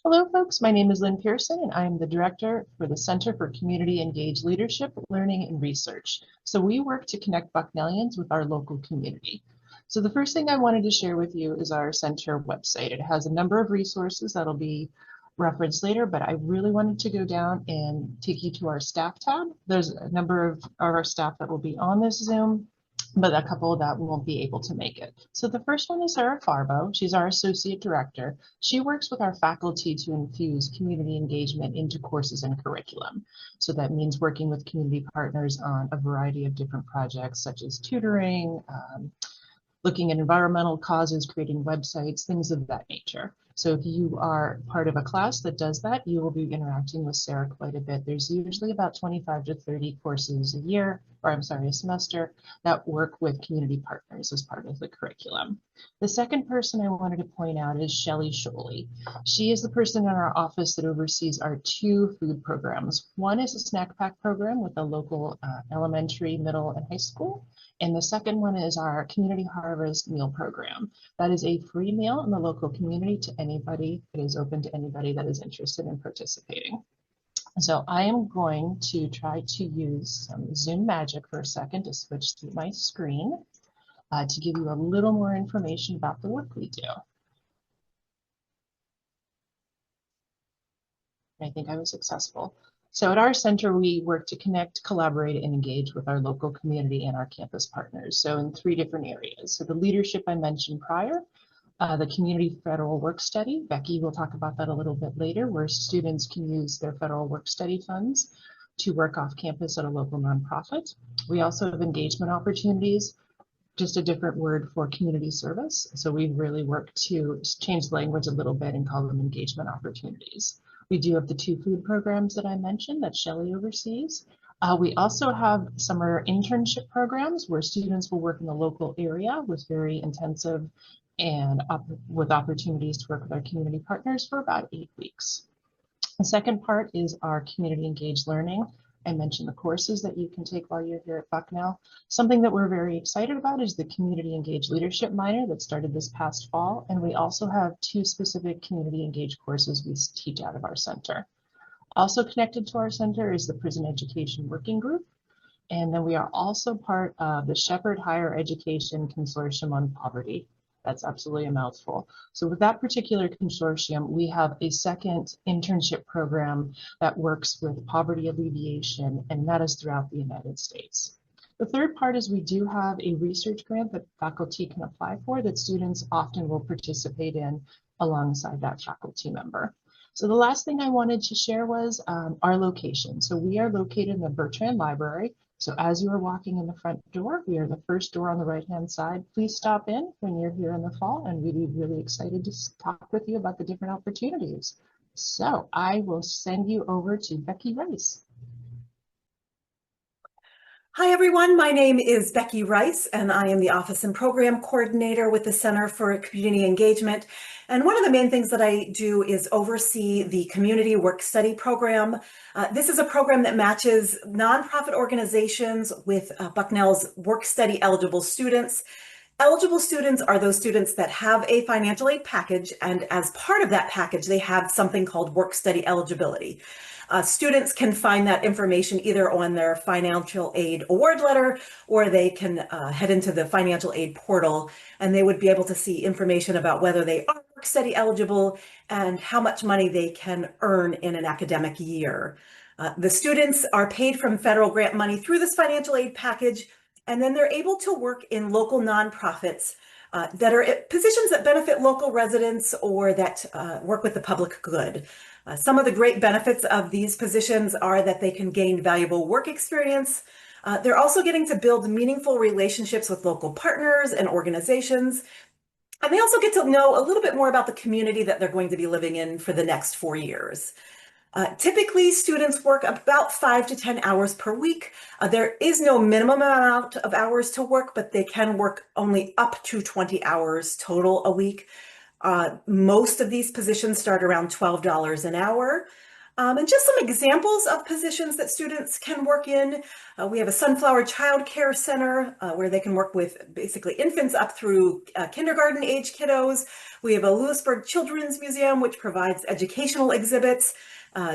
Hello, folks. My name is Lynn Pearson, and I am the Director for the Center for Community Engaged Leadership, Learning, and Research. So we work to connect Bucknellians with our local community. So the first thing I wanted to share with you is our center website. It has a number of resources that'll be referenced later, but I really wanted to go down and take you to our staff tab. There's a number of our staff that will be on this Zoom, but a couple that won't be able to make it. So the first one is Sarah Farbo. She's our Associate Director. She works with our faculty to infuse community engagement into courses and curriculum. So that means working with community partners on a variety of different projects, such as tutoring, looking at environmental causes, creating websites, things of that nature. So if you are part of a class that does that, you will be interacting with Sarah quite a bit. There's usually about 25 to 30 courses a year, or I'm sorry, a semester, that work with community partners as part of the curriculum. The second person I wanted to point out is Shelley Sholey. She is the person in our office that oversees our two food programs. One is a snack pack program with a local elementary, middle, and high school. And the second one is our Community Harvest Meal Program. That is a free meal in the local community to anybody. It is open to anybody that is interested in participating. So I am going to try to use some Zoom magic for a second to switch to my screen to give you a little more information about the work we do. I think I was successful. So at our center, we work to connect, collaborate, and engage with our local community and our campus partners. So in three different areas. So the leadership I mentioned prior, the community federal work study. Becky will talk about that a little bit later, where students can use their federal work study funds to work off campus at a local nonprofit. We also have engagement opportunities, just a different word for community service. So we've really worked to change the language a little bit and call them engagement opportunities. We do have the two food programs that I mentioned that Shelley oversees. We also have summer internship programs where students will work in the local area with very intensive and with opportunities to work with our community partners for about 8 weeks. The second part is our community engaged learning. I mentioned the courses that you can take while you're here at Bucknell. Something that we're very excited about is the community engaged leadership minor that started this past fall. And we also have two specific community engaged courses we teach out of our center. Also connected to our center is the Prison Education Working Group. And then we are also part of the Shepherd Higher Education Consortium on Poverty. That's absolutely a mouthful. So with that particular consortium, we have a second internship program that works with poverty alleviation, and that is throughout the United States. The third part is we do have a research grant that faculty can apply for that students often will participate in alongside that faculty member. So the last thing I wanted to share was our location. So we are located in the Bertrand Library. So as you are walking in the front door, we are the first door on the right-hand side. Please stop in when you're here in the fall, and we'd be really excited to talk with you about the different opportunities. So I will send you over to Becky Rice. Hi, everyone. My name is Becky Rice, and I am the Office and Program Coordinator with the Center for Community Engagement. And one of the main things that I do is oversee the Community Work Study Program. This is a program that matches nonprofit organizations with Bucknell's work study eligible students. Eligible students are those students that have a financial aid package, and as part of that package, they have something called work study eligibility. Students can find that information either on their financial aid award letter, or they can head into the financial aid portal, and they would be able to see information about whether they are work study eligible and how much money they can earn in an academic year. The students are paid from federal grant money through this financial aid package, and then they're able to work in local nonprofits that are positions that benefit local residents or that work with the public good. Some of the great benefits of these positions are that they can gain valuable work experience. They're also getting to build meaningful relationships with local partners and organizations. And they also get to know a little bit more about the community that they're going to be living in for the next 4 years. Typically, students work about 5 to 10 hours per week. There is no minimum amount of hours to work, but they can work only up to 20 hours total a week. Most of these positions start around $12 an hour. And just some examples of positions that students can work in. We have a Sunflower Child Care Center where they can work with basically infants up through kindergarten age kiddos. We have a Lewisburg Children's Museum, which provides educational exhibits.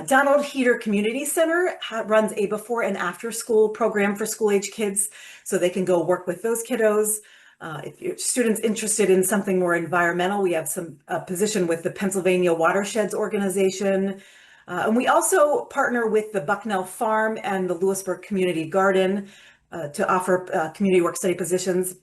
Donald Heater Community Center runs a before and after school program for school age kids, so they can go work with those kiddos. If your students interested in something more environmental, we have some position with the Pennsylvania Watersheds Organization. And we also partner with the Bucknell Farm and the Lewisburg Community Garden to offer community work study positions.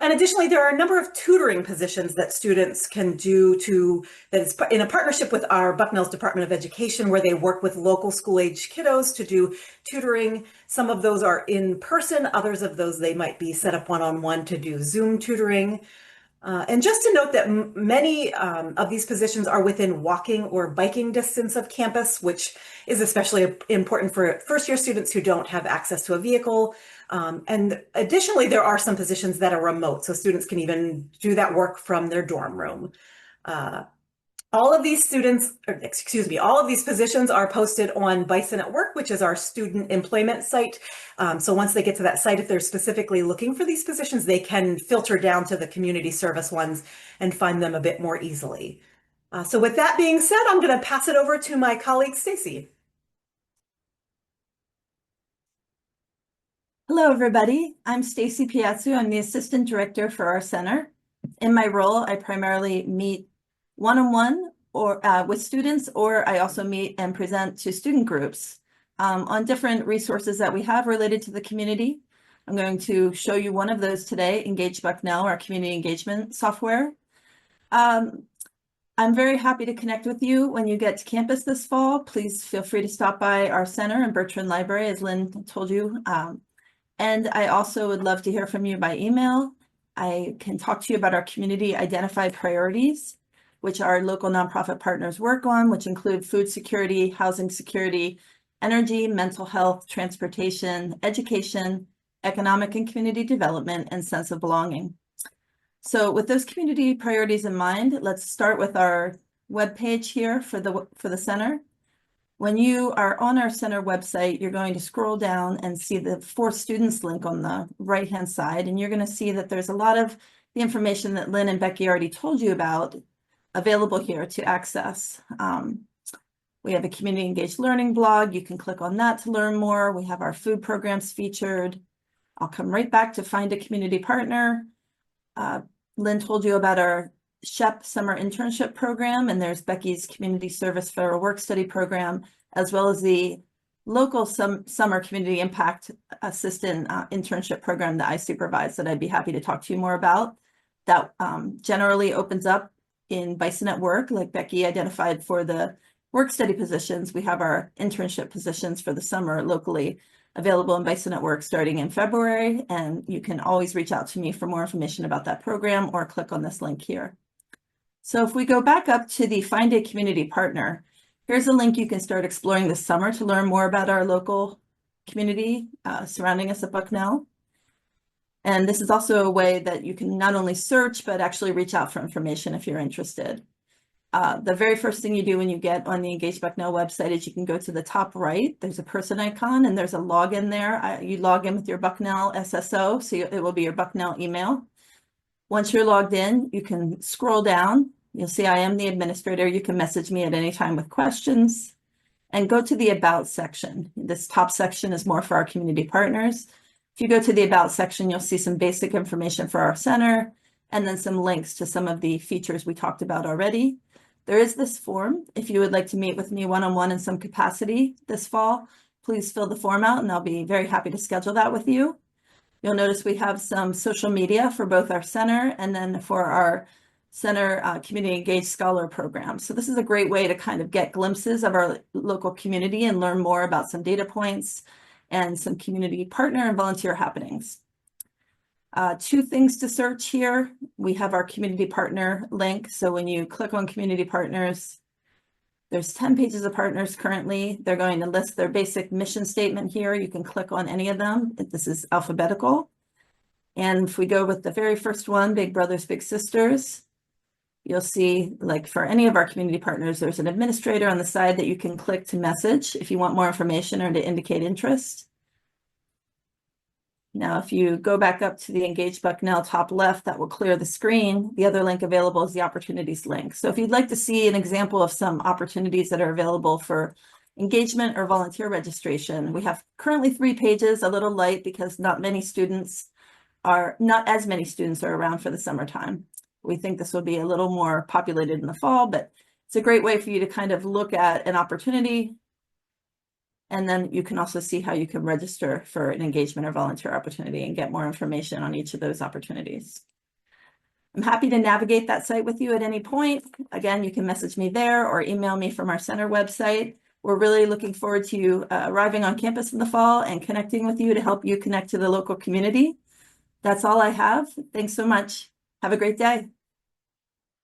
And additionally, there are a number of tutoring positions that students can do that is in a partnership with our Bucknell's Department of Education, where they work with local school-age kiddos to do tutoring. Some of those are in person, others of those they might be set up one-on-one to do Zoom tutoring. And just to note that many of these positions are within walking or biking distance of campus, which is especially important for first-year students who don't have access to a vehicle. And additionally, there are some positions that are remote, so students can even do that work from their dorm room. All of these positions are posted on Bison at Work, which is our student employment site. So once they get to that site, if they're specifically looking for these positions, they can filter down to the community service ones and find them a bit more easily. So with that being said, I'm going to pass it over to my colleague, Stacy. Hello, everybody. I'm Stacy Piazzu. I'm the Assistant Director for our center. In my role, I primarily meet one-on-one or with students, or I also meet and present to student groups on different resources that we have related to the community. I'm going to show you one of those today, Engage Bucknell, our community engagement software. I'm very happy to connect with you when you get to campus this fall. Please feel free to stop by our center in Bertrand Library, as Lynn told you. And I also would love to hear from you by email. I can talk to you about our community identified priorities, which our local nonprofit partners work on, which include food security, housing security, energy, mental health, transportation, education, economic and community development, and sense of belonging. So with those community priorities in mind, let's start with our webpage here for the center. When you are on our center website, you're going to scroll down and see the For Students link on the right-hand side, and you're going to see that there's a lot of the information that Lynn and Becky already told you about available here to access. We have a community engaged learning blog. You can click on that to learn more. We have our food programs featured. I'll come right back to find a community partner. Lynn told you about our SHEP summer internship program, and there's Becky's community service federal work study program, as well as the local summer community impact assistant internship program that I supervise that I'd be happy to talk to you more about. That generally opens up in Bison at Work, like Becky identified for the work study positions. We have our internship positions for the summer locally available in Bison at Work starting in February, and you can always reach out to me for more information about that program or click on this link here. So if we go back up to the Find a Community Partner, here's a link you can start exploring this summer to learn more about our local community surrounding us at Bucknell. And this is also a way that you can not only search, but actually reach out for information if you're interested. The very first thing you do when you get on the Engage Bucknell website is you can go to the top right. There's a person icon and there's a login there. You log in with your Bucknell SSO, so it will be your Bucknell email. Once you're logged in, you can scroll down. You'll see I am the administrator. You can message me at any time with questions and go to the About section. This top section is more for our community partners. If you go to the About section, you'll see some basic information for our center and then some links to some of the features we talked about already. There is this form. If you would like to meet with me one-on-one in some capacity this fall, please fill the form out and I'll be very happy to schedule that with you. You'll notice we have some social media for both our center and then for our center community engaged scholar program. So this is a great way to kind of get glimpses of our local community and learn more about some data points and some community partner and volunteer happenings. Two things to search here. We have our community partner link. So when you click on community partners, there's 10 pages of partners currently. They're going to list their basic mission statement here. You can click on any of them. This is alphabetical. And if we go with the very first one, Big Brothers Big Sisters, you'll see, like for any of our community partners, there's an administrator on the side that you can click to message if you want more information or to indicate interest. Now, if you go back up to the Engage Bucknell top left, that will clear the screen. The other link available is the opportunities link. So if you'd like to see an example of some opportunities that are available for engagement or volunteer registration, we have currently 3 pages, a little light because not as many students are around for the summertime. We think this will be a little more populated in the fall, but it's a great way for you to kind of look at an opportunity. And then you can also see how you can register for an engagement or volunteer opportunity and get more information on each of those opportunities. I'm happy to navigate that site with you at any point. Again, you can message me there or email me from our center website. We're really looking forward to you arriving on campus in the fall and connecting with you to help you connect to the local community. That's all I have. Thanks so much. Have a great day.